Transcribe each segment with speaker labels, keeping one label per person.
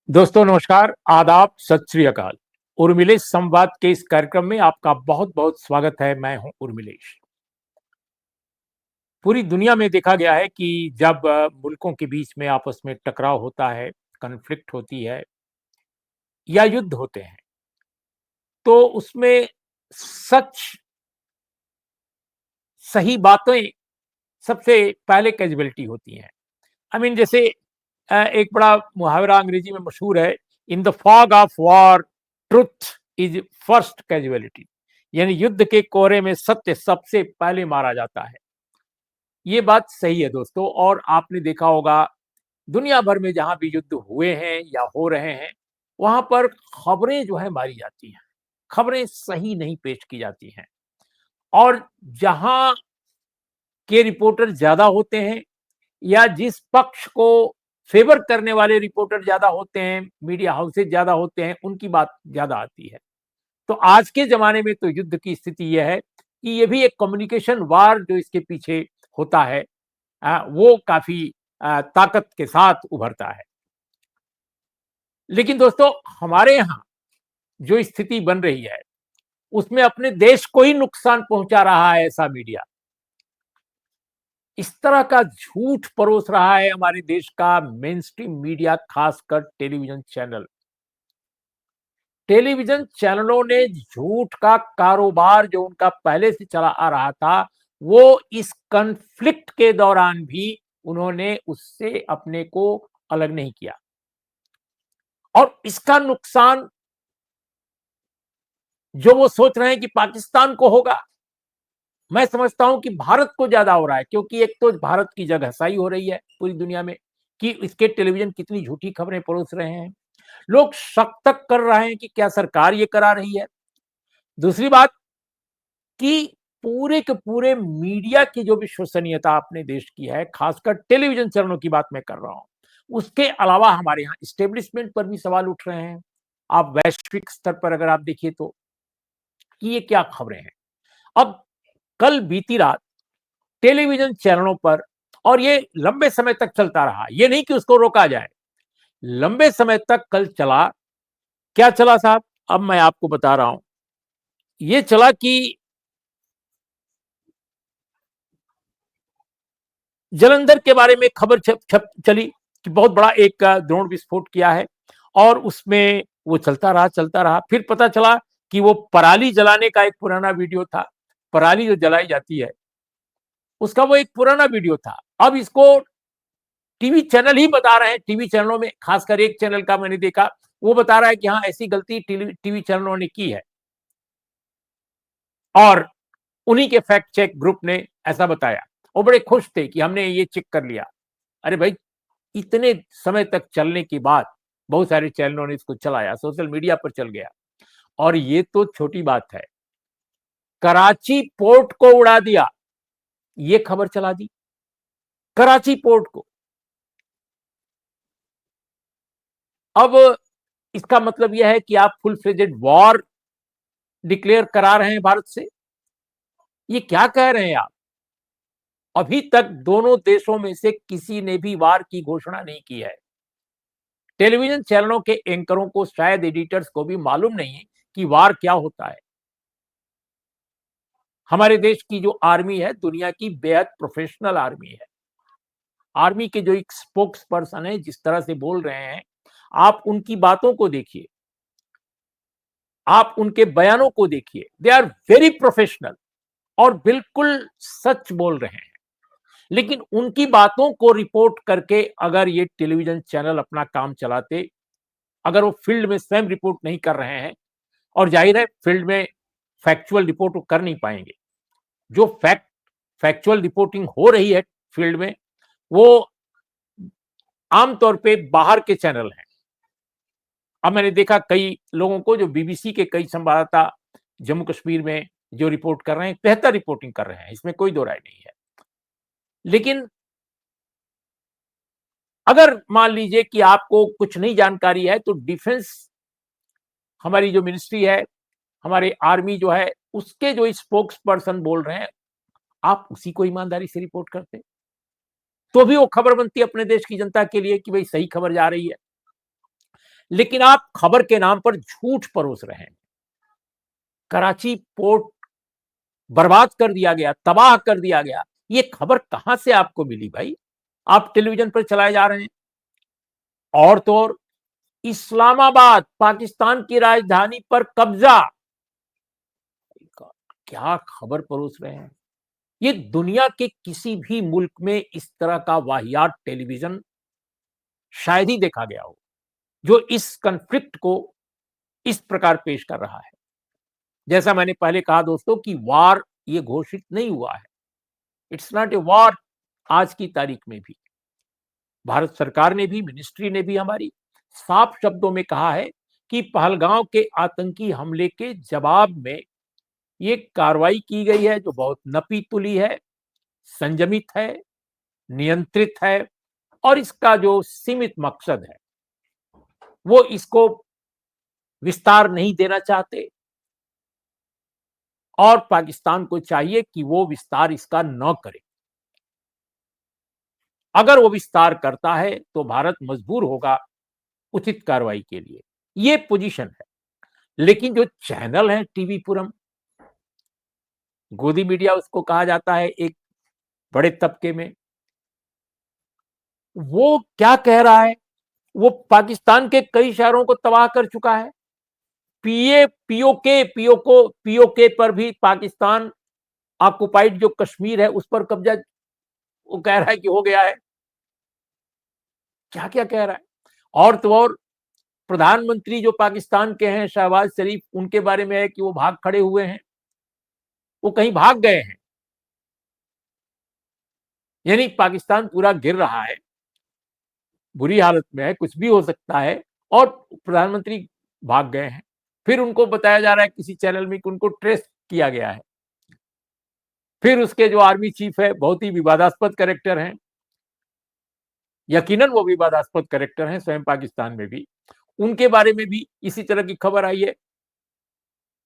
Speaker 1: दोस्तों नमस्कार, आदाब, सत श्री अकाल। उर्मिलेश संवाद के इस कार्यक्रम में आपका बहुत-बहुत स्वागत है। मैं हूं उर्मिलेश। पूरी दुनिया में देखा गया है कि जब मुल्कों के बीच में आपस में टकराव होता है, कॉन्फ्लिक्ट होती है या युद्ध होते हैं, तो उसमें सच, सही बातें सबसे पहले कैजुअल्टी होती हैं। आई मीन जैसे एक बड़ा मुहावरा अंग्रेजी में मशहूर है, in the fog of war truth is first casualty. यानी युद्ध के कोहरे में सत्य सबसे पहले मारा जाता है। ये बात सही है दोस्तों। और आपने देखा होगा दुनिया भर में जहां भी युद्ध हुए हैं या हो रहे हैं, वहां पर खबरें जो है मारी जाती हैं, खबरें सही नहीं पेश की जाती हैं। और जहां के रिपोर्टर ज्यादा होते हैं या जिस पक्ष को फेवर करने वाले रिपोर्टर ज्यादा होते हैं, मीडिया हाउसेज ज्यादा होते हैं, उनकी बात ज्यादा आती है। तो आज के जमाने में तो युद्ध की स्थिति यह है कि ये भी एक कम्युनिकेशन वार जो इसके पीछे होता है, वो काफी ताकत के साथ उभरता है। लेकिन दोस्तों, हमारे यहाँ जो स्थिति बन रही है उसमें अपने देश को ही नुकसान पहुंचा रहा है ऐसा मीडिया, इस तरह का झूठ परोस रहा है हमारे देश का मेन स्ट्रीम मीडिया, खासकर टेलीविजन चैनल। टेलीविजन चैनलों ने झूठ का कारोबार जो उनका पहले से चला आ रहा था, वो इस कॉन्फ्लिक्ट के दौरान भी उन्होंने उससे अपने को अलग नहीं किया। और इसका नुकसान जो वो सोच रहे हैं कि पाकिस्तान को होगा, मैं समझता हूं कि भारत को ज्यादा हो रहा है। क्योंकि एक तो भारत की जगहसाई हो रही है पूरी दुनिया में कि इसके टेलीविजन कितनी झूठी खबरें परोस रहे हैं। लोग शक तक कर रहे हैं कि क्या सरकार ये करा रही है। दूसरी बात कि पूरे के पूरे मीडिया की जो विश्वसनीयता अपने देश की है, खासकर टेलीविजन चैनलों की बात मैं कर रहा हूं, उसके अलावा हमारे यहाँ स्टेब्लिशमेंट पर भी सवाल उठ रहे हैं। आप वैश्विक स्तर पर अगर आप देखिए तो कि ये क्या खबरें हैं। अब कल बीती रात टेलीविजन चैनलों पर, और ये लंबे समय तक चलता रहा, ये नहीं कि उसको रोका जाए, लंबे समय तक कल चला। क्या चला साहब? अब मैं आपको बता रहा हूं। ये चला कि जलंधर के बारे में खबर छप छप चली कि बहुत बड़ा एक ड्रोन विस्फोट किया है। और उसमें वो चलता रहा। फिर पता चला कि वो पराली जलाने का एक पुराना वीडियो था। पराली जो जलाई जाती है, उसका वो एक पुराना वीडियो था। अब इसको टीवी चैनल ही बता रहे हैं। टीवी चैनलों में खासकर एक चैनल का मैंने देखा, वो बता रहा है कि हाँ, ऐसी गलती टीवी चैनलों ने की है। और उन्हीं के फैक्ट चेक ग्रुप ने ऐसा बताया। वो बड़े खुश थे कि हमने ये चेक कर लिया। अरे भाई, इतने समय तक चलने के बाद बहुत सारे चैनलों ने इसको चलाया, सोशल मीडिया पर चल गया। और ये तो छोटी बात है, कराची पोर्ट को उड़ा दिया, ये खबर चला दी। कराची पोर्ट को। अब इसका मतलब यह है कि आप फुल फ्लेजेड वॉर डिक्लेयर करा रहे हैं भारत से। ये क्या कह रहे हैं आप? अभी तक दोनों देशों में से किसी ने भी वार की घोषणा नहीं की है। टेलीविजन चैनलों के एंकरों को, शायद एडिटर्स को भी मालूम नहीं है कि वार क्या होता है। हमारे देश की जो आर्मी है, दुनिया की बेहद प्रोफेशनल आर्मी है। आर्मी के जो एक स्पोक्स पर्सन है, जिस तरह से बोल रहे हैं, आप उनकी बातों को देखिए, आप उनके बयानों को देखिए। दे आर वेरी प्रोफेशनल और बिल्कुल सच बोल रहे हैं। लेकिन उनकी बातों को रिपोर्ट करके अगर ये टेलीविजन चैनल अपना काम चलाते, अगर वो फील्ड में स्वयं रिपोर्ट नहीं कर रहे हैं, और जाहिर है फील्ड में फैक्चुअल रिपोर्ट वो कर नहीं पाएंगे। जो फैक्चुअल रिपोर्टिंग हो रही है फील्ड में, वो आमतौर पे बाहर के चैनल हैं। अब मैंने देखा कई लोगों को, जो बीबीसी के कई संवाददाता जम्मू कश्मीर में जो रिपोर्ट कर रहे हैं, बेहतर रिपोर्टिंग कर रहे हैं, इसमें कोई दो राय नहीं है। लेकिन अगर मान लीजिए कि आपको कुछ नहीं जानकारी है, तो डिफेंस, हमारी जो मिनिस्ट्री है, हमारे आर्मी जो है, उसके जो स्पोक्स पर्सन बोल रहे हैं, आप उसी को ईमानदारी से रिपोर्ट करते, तो भी वो खबर बनती है अपने देश की जनता के लिए कि भाई सही खबर जा रही है। लेकिन आप खबर के नाम पर झूठ परोस रहे हैं। कराची पोर्ट बर्बाद कर दिया गया, तबाह कर दिया गया। ये खबर कहां से आपको मिली भाई? आप टेलीविजन पर चलाए जा रहे हैं। और तो और इस्लामाबाद, पाकिस्तान की राजधानी पर कब्जा, क्या खबर परोस रहे हैं? ये दुनिया के किसी भी मुल्क में इस तरह का वाहियात टेलीविजन शायद ही देखा गया हो, जो इस कॉन्फ्लिक्ट को इस प्रकार पेश कर रहा है। जैसा मैंने पहले कहा दोस्तों कि वार ये घोषित नहीं हुआ है। It's not a war. आज की तारीख में भी भारत सरकार ने भी, मिनिस्ट्री ने भी हमारी साफ शब्दों में कहा है कि पहलगांव के आतंकी हमले के जवाब में ये कार्रवाई की गई है, जो बहुत नपी तुली है, संयमित है, नियंत्रित है, और इसका जो सीमित मकसद है वो इसको विस्तार नहीं देना चाहते, और पाकिस्तान को चाहिए कि वो विस्तार इसका न करे। अगर वो विस्तार करता है तो भारत मजबूर होगा उचित कार्रवाई के लिए। ये पोजीशन है। लेकिन जो चैनल है टीवी पुरम, गोदी मीडिया उसको कहा जाता है एक बड़े तबके में, वो क्या कह रहा है? वो पाकिस्तान के कई शहरों को तबाह कर चुका है। पीओके पर भी पाकिस्तान ऑक्युपाइड जो कश्मीर है उस पर कब्जा वो कह रहा है कि हो गया है। क्या क्या कह रहा है? और तो और प्रधानमंत्री जो पाकिस्तान के हैं शहबाज शरीफ, उनके बारे में है कि वो भाग खड़े हुए हैं, वो कहीं भाग गए हैं। यानी पाकिस्तान पूरा गिर रहा है, बुरी हालत में है, कुछ भी हो सकता है, और प्रधानमंत्री भाग गए हैं। फिर उनको बताया जा रहा है किसी चैनल में कि उनको ट्रेस किया गया है। फिर उसके जो आर्मी चीफ है, बहुत ही विवादास्पद कैरेक्टर हैं, यकीनन वो विवादास्पद कैरेक्टर हैं स्वयं पाकिस्तान में भी, उनके बारे में भी इसी तरह की खबर आई है।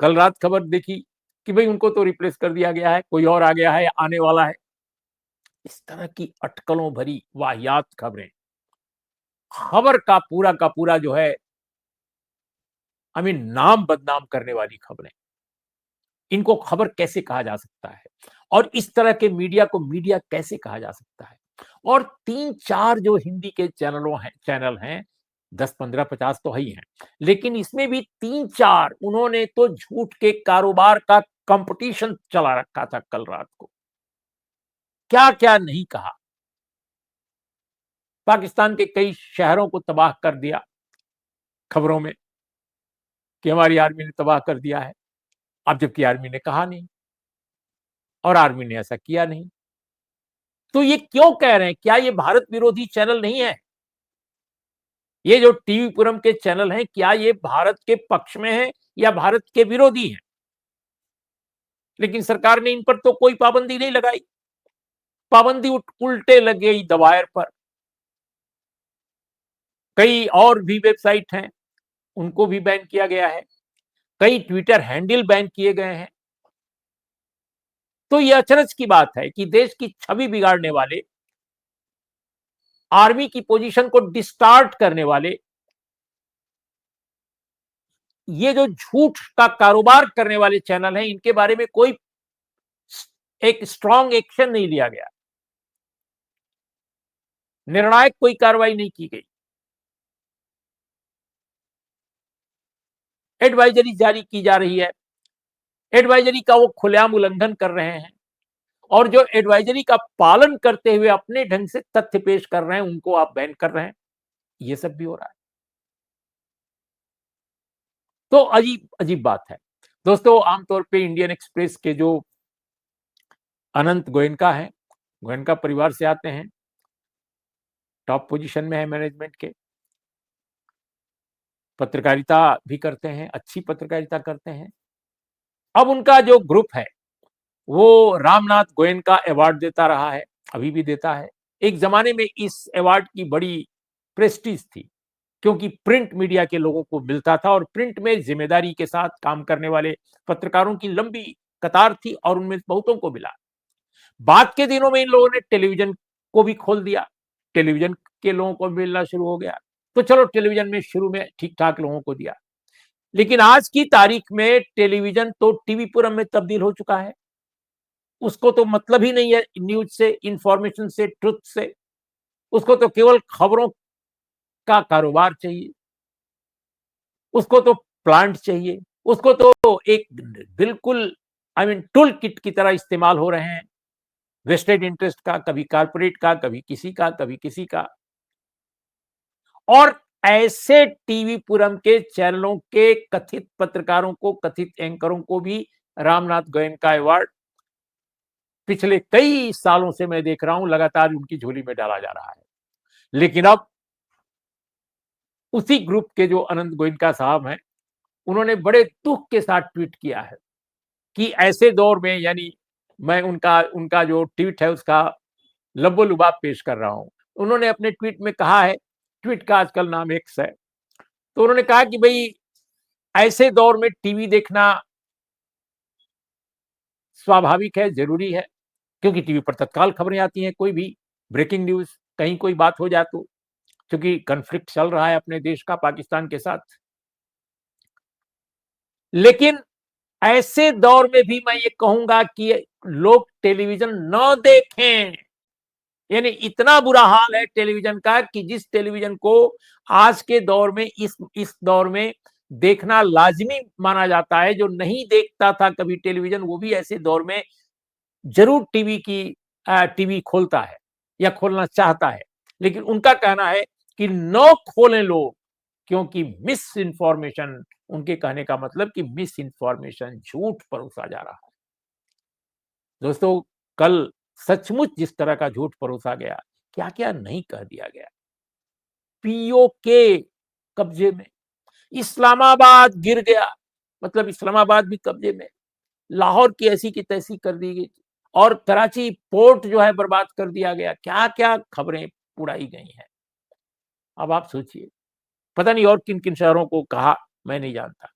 Speaker 1: कल रात खबर देखी कि भाई उनको तो रिप्लेस कर दिया गया है, कोई और आ गया है या आने वाला है। इस तरह की अटकलों भरी वाहियात खबरें, खबर का पूरा जो है नाम बदनाम करने वाली खबरें, इनको खबर कैसे कहा जा सकता है? और इस तरह के मीडिया को मीडिया कैसे कहा जा सकता है? और 3-4 जो हिंदी के चैनल हैं, 10, 15, 50 तो है ही हैं, लेकिन इसमें भी 3-4 उन्होंने तो झूठ के कारोबार का कंपटीशन चला रखा था कल रात को। क्या-क्या नहीं कहा। पाकिस्तान के कई शहरों को तबाह कर दिया खबरों में कि हमारी आर्मी ने तबाह कर दिया है। अब जबकि आर्मी ने कहा नहीं और आर्मी ने ऐसा किया नहीं। तो ये क्यों कह रहे हैं? क्या ये भारत विरोधी चैनल नहीं है? ये जो टीवी पुरम के चैनल हैं, क्या ये भारत के पक्ष में है या भारत के विरोधी हैं? लेकिन सरकार ने इन पर तो कोई पाबंदी नहीं लगाई। पाबंदी उल्टे लग गई दवायर पर। कई और भी वेबसाइट हैं, उनको भी बैन किया गया है। कई ट्विटर हैंडल बैन किए गए हैं। तो ये अचरज की बात है कि देश की छवि बिगाड़ने वाले, आर्मी की पोजीशन को डिस्टार्ट करने वाले, ये जो झूठ का कारोबार करने वाले चैनल हैं, इनके बारे में कोई एक स्ट्रांग एक्शन नहीं लिया गया, निर्णायक कोई कार्रवाई नहीं की गई। एडवाइजरी जारी की जा रही है, एडवाइजरी का वो खुलेआम उल्लंघन कर रहे हैं, और जो एडवाइजरी का पालन करते हुए अपने ढंग से तथ्य पेश कर रहे हैं, उनको आप बैन कर रहे हैं। ये सब भी हो रहा है। तो अजीब अजीब बात है दोस्तों। आमतौर पे इंडियन एक्सप्रेस के जो अनंत गोयनका हैं, गोयनका परिवार से आते हैं, टॉप पोजीशन में है मैनेजमेंट के, पत्रकारिता भी करते हैं, अच्छी पत्रकारिता करते हैं। अब उनका जो ग्रुप है वो रामनाथ गोयनका अवार्ड देता रहा है, अभी भी देता है। एक जमाने में इस अवार्ड की बड़ी प्रेस्टीज थी, क्योंकि प्रिंट मीडिया के लोगों को मिलता था, और प्रिंट में जिम्मेदारी के साथ काम करने वाले पत्रकारों की लंबी कतार थी, और उनमें बहुतों को मिला। बाद के दिनों में इन लोगों ने टेलीविजन को भी खोल दिया, टेलीविजन के लोगों को मिलना शुरू हो गया। तो चलो टेलीविजन में शुरू में ठीक-ठाक लोगों को दिया। लेकिन आज की तारीख में टेलीविजन तो टीवी पुरम में तब्दील हो चुका है। उसको तो मतलब ही नहीं है न्यूज़ से, इन्फॉर्मेशन से, ट्रुथ से। उसको तो केवल खबरों का कारोबार चाहिए। उसको तो प्लांट चाहिए। उसको तो एक बिल्कुल टूल किट की तरह इस्तेमाल हो रहे हैं। वेस्टेड इंटरेस्ट का, कभी कॉर्पोरेट का, कभी किसी का, कभी किसी का। और ऐसे टीवी पुरम के चैनलों के कथित पत्रकारों को, कथित एंकरों को भी रामनाथ गोयनका अवार्ड पिछले कई सालों से मैं देख रहा हूं लगातार उनकी झोली में डाला जा रहा है। लेकिन अब उसी ग्रुप के जो अनंत गोयनका साहब हैं, उन्होंने बड़े दुख के साथ ट्वीट किया है कि ऐसे दौर में, यानी मैं उनका उनका जो ट्वीट है उसका लबो-लुबाब पेश कर रहा हूं। उन्होंने अपने ट्वीट में कहा है, ट्वीट का आजकल नाम एक्स है, तो उन्होंने कहा कि भई ऐसे दौर में टीवी देखना स्वाभाविक है, ज़रूरी है, क्योंकि टीवी पर तत्काल खबरें आती हैं, कोई भी ब्रेकिंग न्यूज़, कहीं कोई बात हो जाए तो, क्योंकि कॉन्फ्लिक्ट चल रहा है अपने देश का पाकिस्तान के साथ। लेकिन ऐसे दौर में भी मैं ये कहूँगा कि लोग टेलीविज़न ना देखें। यानी इतना बुरा हाल है टेलीविज़न का कि जिस टेलीविज़न को आज के दौर में, इस दौर में देखना लाज़मी माना जाता है, जो नहीं देखता था कभी टेलीविज़न, वो भी ऐसे दौर में ज़रूर टीवी खोलता है या खोलना चाहता है। लेकिन उनका कहना है कि ना खोलें लोग, क्योंकि मिस इन्फॉर्मेशन, उनके कहने का मतलब कि मिस इन्फॉर्मेशन, झूठ परोसा जा रहा है। दोस्तों, कल सचमुच जिस तरह का झूठ परोसा गया, क्या-क्या नहीं कह दिया गया। पीओके कब्जे में, इस्लामाबाद गिर गया, मतलब इस्लामाबाद भी कब्जे में, लाहौर की ऐसी की तैसी कर दी गई और कराची पोर्ट जो है बर्बाद कर दिया गया। क्या-क्या खबरें उड़ाई गई हैं। अब आप सोचिए, पता नहीं और किन-किन शहरों को कहा, मैं नहीं जानता।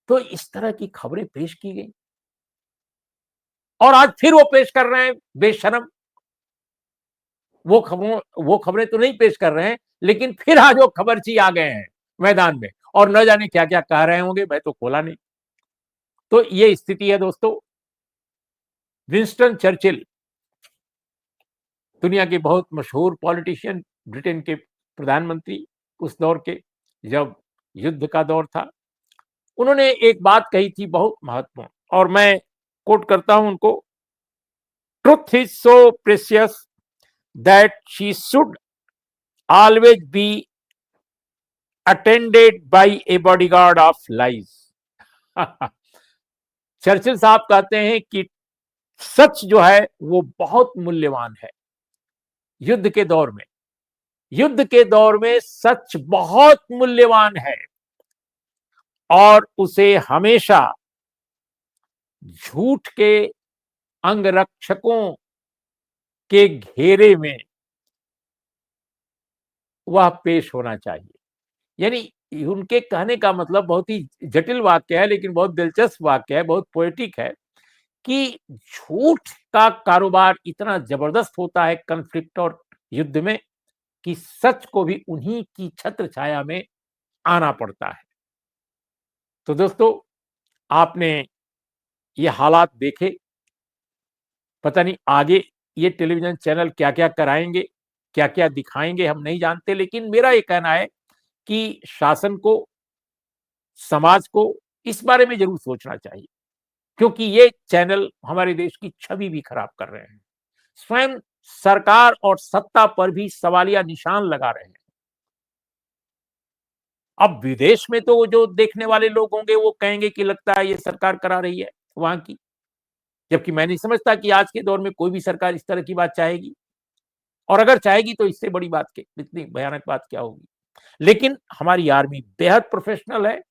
Speaker 1: तो इस तरह की खबरें पेश की गई और आज फिर वो पेश कर रहे हैं बेशर्म। वो खबरें तो नहीं पेश कर रहे हैं, लेकिन फिर आज वो खबरची आ गए हैं मैदान में और न जाने क्या-क्या कह रहे होंगे, मैं तो खोला नहीं। तो ये स्थिति है दोस्तों। विंस्टन चर्चिल, दुनिया के बहुत मशहूर पॉलिटिशियन, ब्रिटेन के प्रधानमंत्री उस दौर के, जब युद्ध का दौर था, उन्होंने एक बात कही थी बहुत महत्वपूर्ण, और मैं कोट करता हूं उनको, truth is so precious that she should always be attended by A bodyguard of lies. Churchill साहब कहते हैं कि सच जो है वो बहुत मूल्यवान है। युद्ध के दौर में, युद्ध के दौर में सच बहुत मूल्यवान है और उसे हमेशा झूठ के अंगरक्षकों के घेरे में वह पेश होना चाहिए। यानी उनके कहने का मतलब बहुत ही जटिल वाक्य है, लेकिन बहुत दिलचस्प वाक्य है, बहुत पोएटिक है कि झूठ का कारोबार इतना जबरदस्त होता है कॉन्फ्लिक्ट और युद्ध में कि सच को भी उन्हीं की छत्र छाया में आना पड़ता है। तो दोस्तों, आपने ये हालात देखे, पता नहीं आगे ये टेलीविजन चैनल क्या-क्या कराएँगे, क्या-क्या दिखाएँगे, हम नहीं जानते, लेकिन मेरा ये कहना है कि शासन को, समाज को इस बारे में ज़रूर सोचना चाहिए, क्योंकि ये चैनल हमारे देश की छवि भी खराब कर रहे हैं। स्वयं सरकार और सत्ता पर भी सवालिया निशान लगा रहे हैं। अब विदेश में तो जो देखने वाले लोग होंगे वो कहेंगे कि लगता है ये सरकार करा रही है वहाँ की, जबकि मैं नहीं समझता कि आज के दौर में कोई भी सरकार इस तरह की बात चाहेगी, और अगर चाहेगी तो इससे बड़ी बात के इतनी भयानक बात क्या होगी। लेकिन हमारी आर्मी बेहद प्रोफेशनल है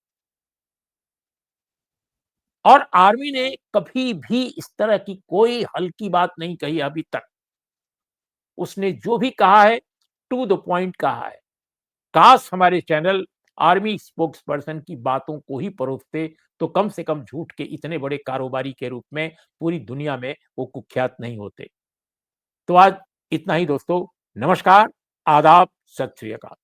Speaker 1: और आर्मी ने कभी भी इस तरह की कोई हल्की बात नहीं कही अभी तक। उसने जो भी कहा है टू द पॉइंट कहा है। काश हमारे चैनल आर्मी स्पोक्स पर्सन की बातों को ही परोसते, तो कम से कम झूठ के इतने बड़े कारोबारी के रूप में पूरी दुनिया में वो कुख्यात नहीं होते। तो आज इतना ही दोस्तों। नमस्कार, आदाब, सत श्री अकाल।